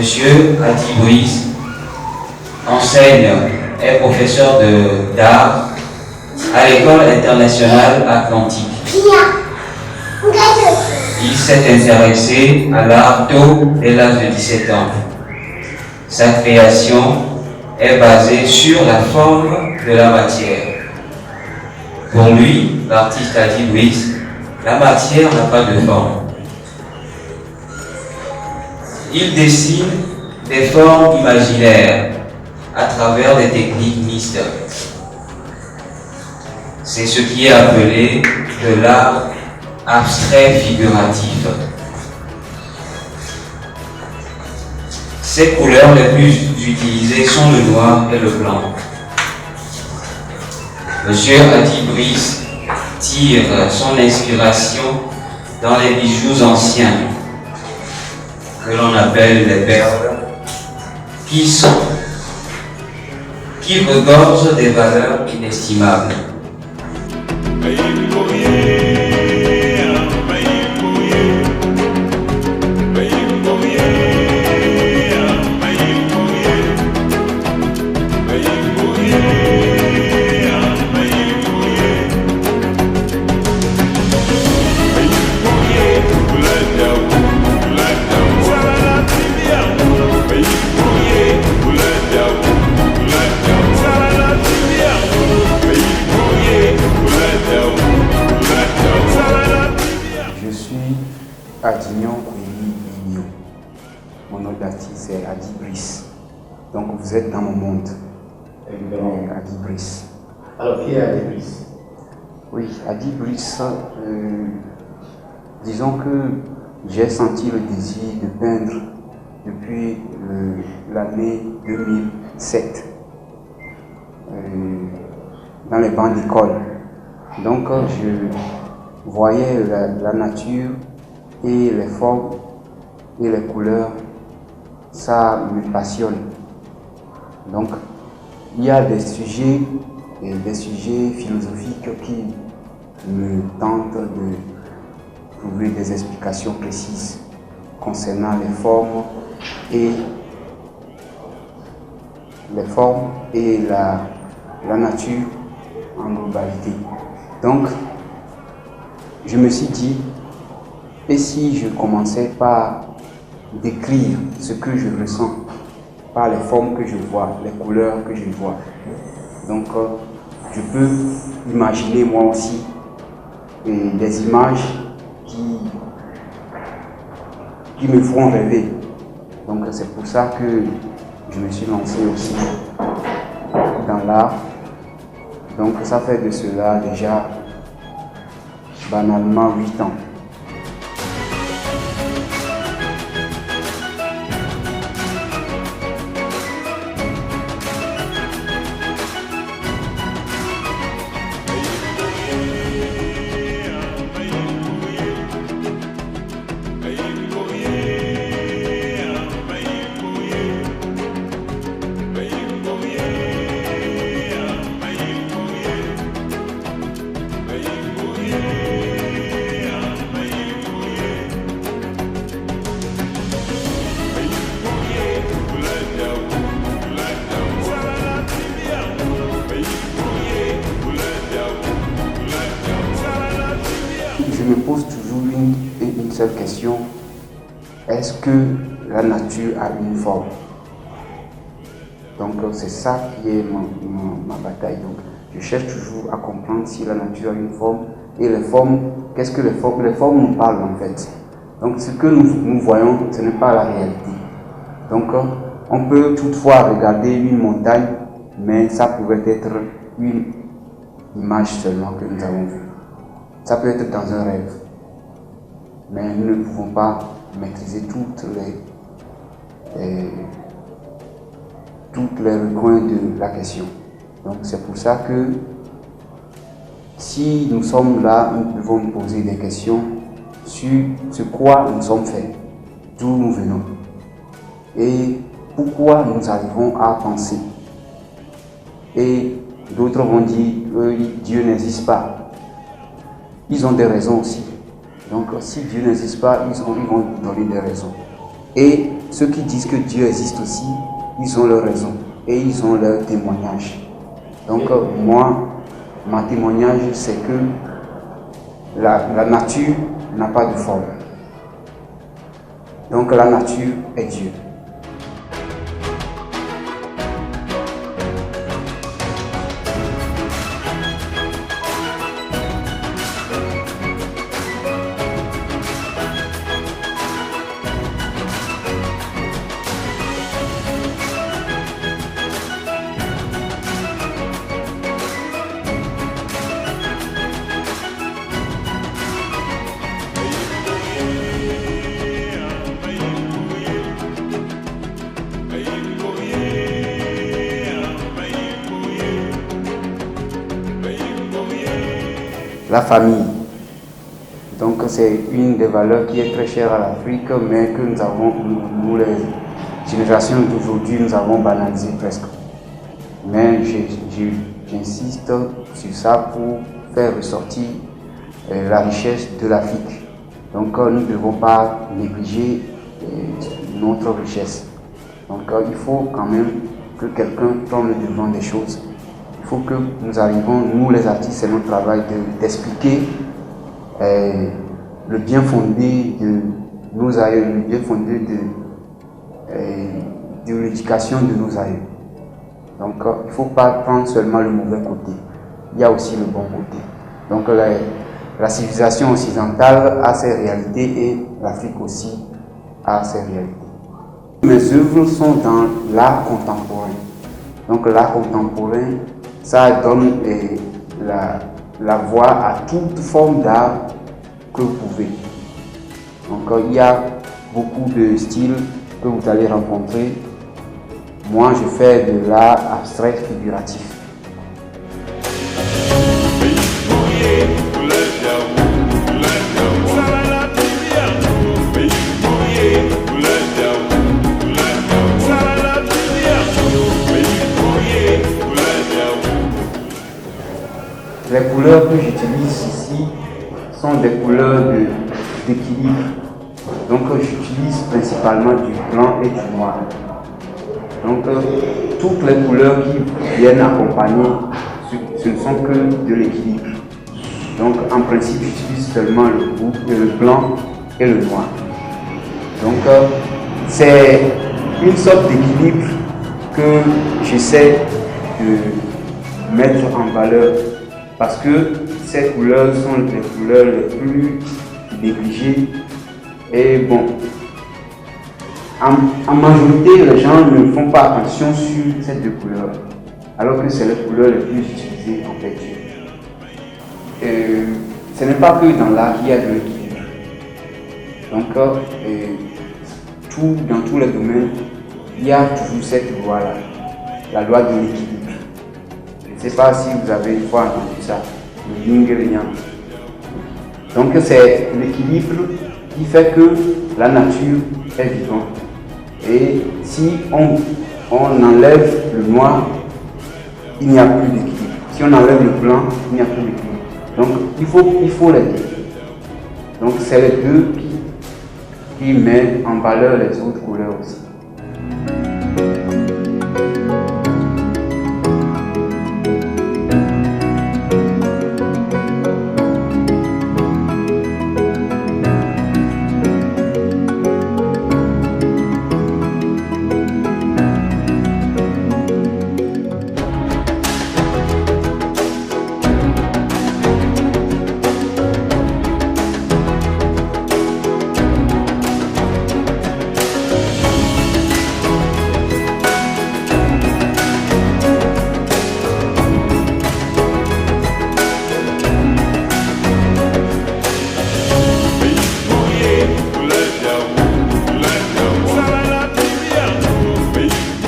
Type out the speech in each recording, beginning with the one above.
Monsieur Adi Brice enseigne, est professeur d'art à l'École internationale atlantique. Il s'est intéressé à l'art tôt dès l'âge de 17 ans. Sa création est basée sur la forme de la matière. Pour lui, l'artiste Adi Brice, la matière n'a pas de forme. Il dessine des formes imaginaires à travers des techniques mixtes. C'est ce qui est appelé de l'art abstrait figuratif. Ses couleurs les plus utilisées sont le noir et le blanc. Monsieur Adi Brice tire son inspiration dans les bijoux anciens que l'on appelle les perles, qui regorgent des valeurs inestimables. Adignon Kouili. Mon nom d'artiste c'est Adi Brice. Donc vous êtes dans mon monde. Adi Brice. Alors qui est Adi Brice? Oui, Adi Brice, disons que j'ai senti le désir de peindre depuis l'année 2007 dans les bancs d'école. Donc je voyais la nature et les formes et les couleurs, ça me passionne. Donc, il y a des sujets philosophiques qui me tentent de trouver des explications précises concernant les formes et la nature en globalité. Donc, je me suis dit, et si je commençais par décrire ce que je ressens, par les formes que je vois, les couleurs que je vois. Donc, je peux imaginer moi aussi des images qui me font rêver. Donc, c'est pour ça que je me suis lancé aussi dans l'art. Donc, ça fait de cela déjà banalement 8 ans. Je me pose toujours une seule question. Est-ce que la nature a une forme? Donc c'est ça qui est ma bataille. Donc, je cherche toujours à comprendre si la nature a une forme. Et les formes, qu'est-ce que les formes? Les formes nous parlent en fait. Donc ce que nous voyons, ce n'est pas la réalité. Donc on peut toutefois regarder une montagne, mais ça pourrait être une image seulement que nous avons vue. Ça peut être dans un rêve, mais nous ne pouvons pas maîtriser toutes les recoins de la question. Donc c'est pour ça que si nous sommes là, nous devons nous poser des questions sur ce quoi nous sommes faits, d'où nous venons et pourquoi nous arrivons à penser. Et d'autres vont dire que Dieu n'existe pas. Ils ont des raisons aussi. Donc si Dieu n'existe pas, ils vont donner des raisons. Et ceux qui disent que Dieu existe aussi, ils ont leur raison et ils ont leur témoignage. Donc moi, ma témoignage, c'est que la nature n'a pas de forme. Donc la nature est Dieu. La famille. Donc c'est une des valeurs qui est très chère à l'Afrique, mais que nous avons, nous les générations d'aujourd'hui, nous avons banalisé presque. Mais j'insiste sur ça pour faire ressortir la richesse de l'Afrique. Donc nous ne devons pas négliger notre richesse. Donc il faut quand même que quelqu'un prenne le devant des choses. Il faut que nous arrivons, nous les artistes, c'est notre travail d'expliquer le bien fondé de nos aïeux, le bien fondé de l'éducation de nos aïeux. Donc il ne faut pas prendre seulement le mauvais côté, il y a aussi le bon côté. Donc la civilisation occidentale a ses réalités et l'Afrique aussi a ses réalités. Mes œuvres sont dans l'art contemporain. Donc l'art contemporain, ça donne la voix à toute forme d'art que vous pouvez. Donc il y a beaucoup de styles que vous allez rencontrer. Moi je fais de l'art abstrait figuratif. Les couleurs que j'utilise ici sont des couleurs d'équilibre. Donc j'utilise principalement du blanc et du noir. Donc toutes les couleurs qui viennent accompagner, ce ne sont que de l'équilibre. Donc en principe j'utilise seulement le blanc et le noir. Donc c'est une sorte d'équilibre que j'essaie de mettre en valeur. Parce que ces couleurs sont les couleurs les plus négligées. Et bon, en majorité, les gens ne font pas attention sur ces deux couleurs. Alors que c'est les couleurs les plus utilisées en fait. Ce n'est pas que dans l'art qu'il y a de l'équilibre. Donc, dans tous les domaines, il y a toujours cette loi-là. La loi de l'équilibre. Je ne sais pas si vous avez une fois entendu ça, le yin et le yang. Donc c'est l'équilibre qui fait que la nature est vivante. Et si on enlève le noir, il n'y a plus d'équilibre. Si on enlève le blanc, il n'y a plus d'équilibre. Donc il faut les deux. Donc c'est les deux qui mettent en valeur les autres couleurs aussi.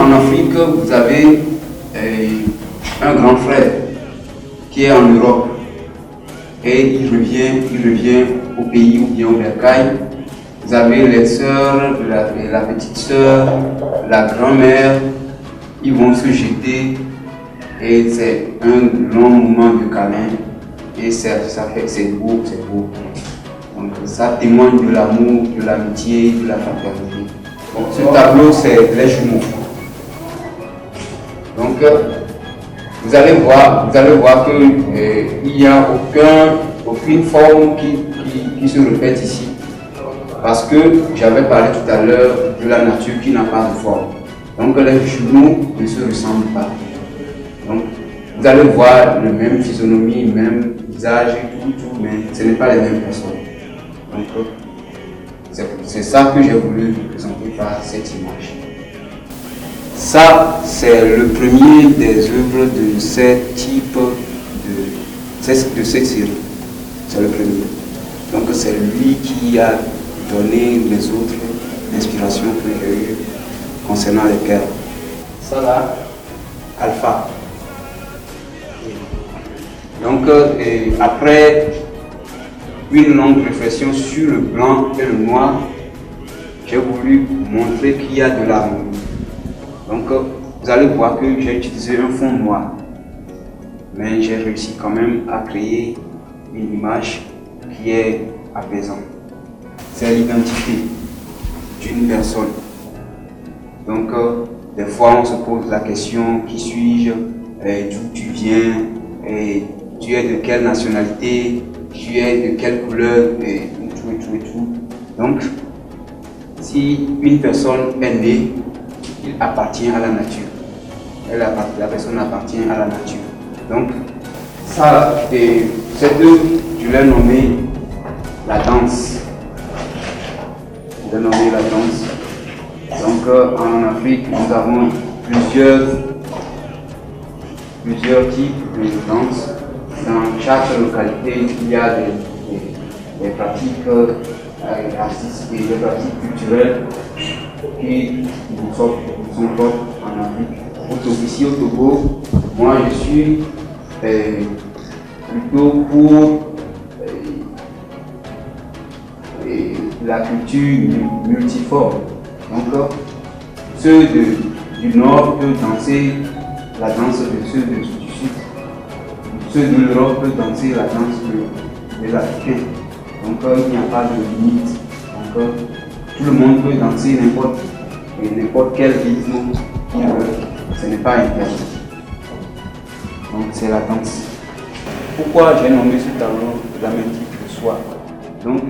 En Afrique, vous avez un grand frère qui est en Europe et il revient au pays ou bien au bercail. Vous avez les sœurs, la petite sœur, la grand-mère, ils vont se jeter et c'est un long moment de câlin et c'est beau, c'est beau. Donc ça témoigne de l'amour, de l'amitié, de la fraternité. Bon, ce tableau, c'est les jumeaux. Donc, vous allez voir qu'il n'y a aucune forme qui se répète ici. Parce que j'avais parlé tout à l'heure de la nature qui n'a pas de forme. Donc les jumeaux ne se ressemblent pas. Donc vous allez voir le même physionomie, le même visage, tout, mais ce n'est pas les mêmes personnes. Donc c'est ça que j'ai voulu vous présenter par cette image. Ça, c'est le premier des œuvres de ce type de cette série. C'est le premier. Donc c'est lui qui a donné les autres inspirations que j'ai eues concernant les perles. Ça là, alpha. Donc après une longue réflexion sur le blanc et le noir, j'ai voulu montrer qu'il y a de l'harmonie. Donc vous allez voir que j'ai utilisé un fond noir, mais j'ai réussi quand même à créer une image qui est apaisante. C'est l'identité d'une personne. Donc des fois on se pose la question, qui suis-je, d'où tu viens, tu es de quelle nationalité, tu es de quelle couleur, et tout. Donc si une personne est née, il appartient à la nature. La personne appartient à la nature. Donc, ça, cette œuvre, je l'ai nommée la danse. Je l'ai nommée la danse. Donc, en Afrique, nous avons plusieurs types de danse. Dans chaque localité, il y a des pratiques artistiques et des pratiques culturelles qui sont propres en Afrique. Ici au Togo, moi je suis plutôt pour la culture multiforme. Donc ceux du nord peuvent danser la danse de ceux du sud. Ceux de l'Europe peuvent danser la danse des Africains. Donc il n'y a pas de limite. Donc tout le monde peut danser n'importe quel rythme qu'il veut. Ce n'est pas interdit. Donc c'est la danse. Pourquoi j'ai nommé ce tableau la métique de soi? Donc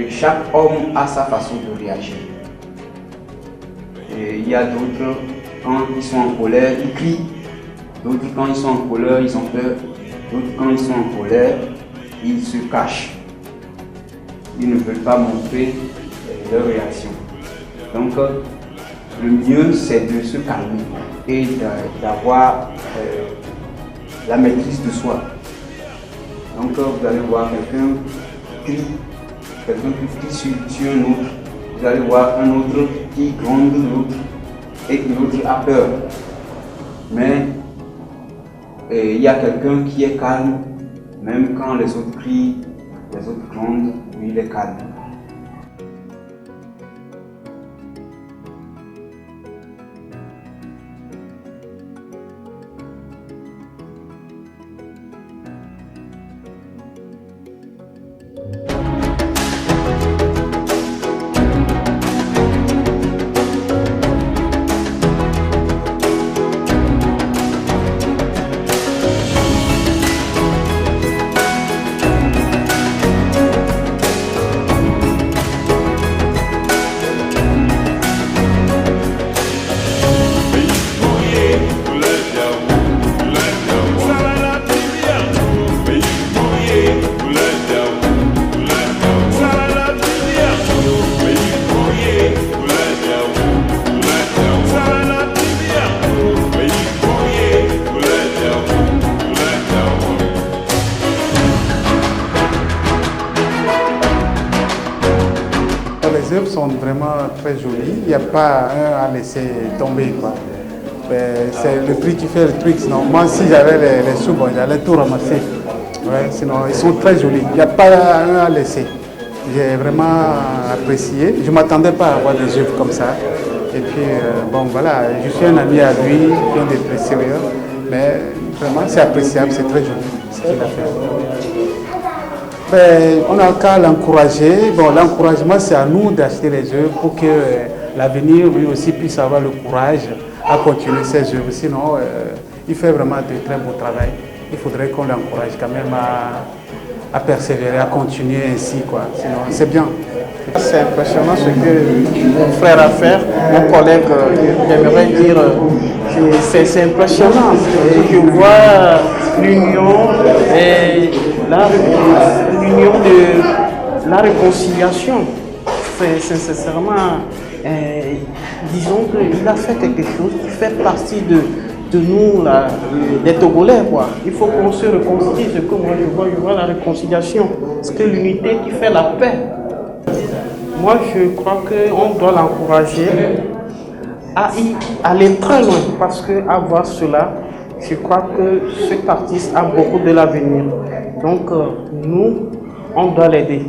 chaque homme a sa façon de réagir. Et il y a d'autres, quand ils sont en colère, ils crient. D'autres, quand ils sont en colère, ils ont peur. D'autres, quand ils sont en colère, ils se cachent. Ils ne veulent pas montrer leur réaction. Donc, le mieux, c'est de se calmer et d'avoir la maîtrise de soi. Donc, vous allez voir quelqu'un qui crie sur un autre. Vous allez voir un autre qui gronde l'autre et l'autre a peur. Mais il y a quelqu'un qui est calme, même quand les autres crient, les autres grondent, lui il est calme. Les œuvres sont vraiment très jolies, il n'y a pas un à laisser tomber, quoi. C'est le prix qui fait le truc, sinon moi si j'avais les sous, bon, j'allais tout ramasser. Ouais, sinon ils sont très jolis, il n'y a pas un à laisser. J'ai vraiment apprécié, je ne m'attendais pas à avoir des œuvres comme ça. Et puis bon voilà, je suis un ami à lui, qui est très sérieux, mais vraiment c'est appréciable, c'est très joli ce qu'il a fait. On n'a qu'à l'encourager. Bon, l'encouragement, c'est à nous d'acheter les œuvres pour que l'avenir, lui aussi, puisse avoir le courage à continuer ses œuvres. Sinon, il fait vraiment de très beau travail. Il faudrait qu'on l'encourage quand même à persévérer, à continuer ainsi, quoi. Sinon, c'est bien. C'est impressionnant ce que mon frère a fait, mon collègue, j'aimerais dire, c'est impressionnant. Et je vois l'union et l'union de la réconciliation. C'est sincèrement, disons qu'il a fait quelque chose qui fait partie de nous, là, des Togolais, quoi. Il faut qu'on se réconcilie, ce que moi je vois la réconciliation, c'est que l'unité qui fait la paix. Moi, je crois qu'on doit l'encourager à y aller très loin, parce qu'à voir cela, je crois que cet artiste a beaucoup de l'avenir. Donc, nous, on doit l'aider.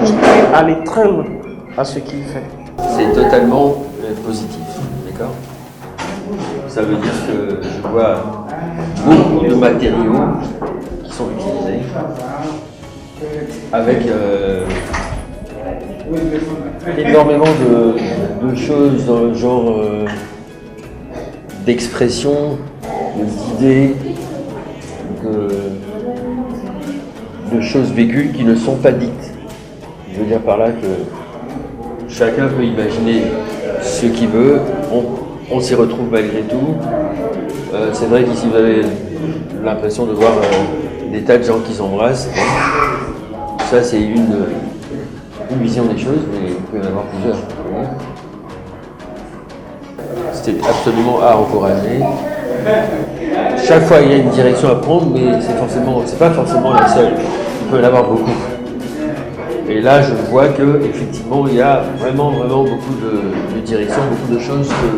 Il peut aller très loin à ce qu'il fait. C'est totalement positif, d'accord? Ça veut dire que je vois beaucoup de matériaux qui sont utilisés avec énormément de choses dans le genre d'expression, d'idées, de choses vécues qui ne sont pas dites. Je veux dire par là que chacun peut imaginer ce qu'il veut, on s'y retrouve malgré tout. C'est vrai qu'ici vous avez l'impression de voir des tas de gens qui s'embrassent. Ça c'est une vision des choses, mais il peut y en avoir plusieurs. C'était absolument à encourager. Chaque fois il y a une direction à prendre, mais c'est pas forcément la seule. Il peut y en avoir beaucoup. Et là je vois que effectivement il y a vraiment beaucoup de directions, beaucoup de choses que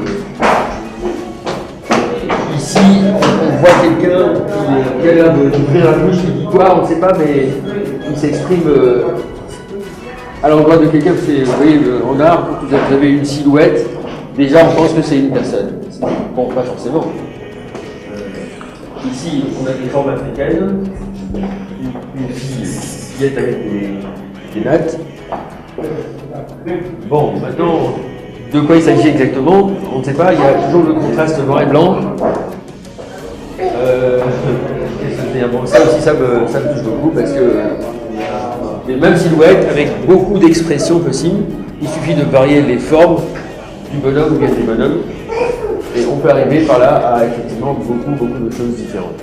ici on voit quelqu'un qui a l'air d'ouvrir la bouche, qui dit quoi, on ne sait pas, mais il s'exprime à l'endroit de quelqu'un. Vous voyez, en art, quand vous avez une silhouette, déjà on pense que c'est une personne. Bon, pas forcément. Ici, on a des formes africaines, une fillette avec des nattes. Bon, maintenant, de quoi il s'agit exactement, on ne sait pas, il y a toujours le contraste noir et blanc. Bon, ça aussi, ça me touche beaucoup parce que les mêmes silhouettes avec beaucoup d'expressions possibles, il suffit de varier les formes du bonhomme ou bien des bonhommes et on peut arriver par là à effectivement beaucoup de choses différentes.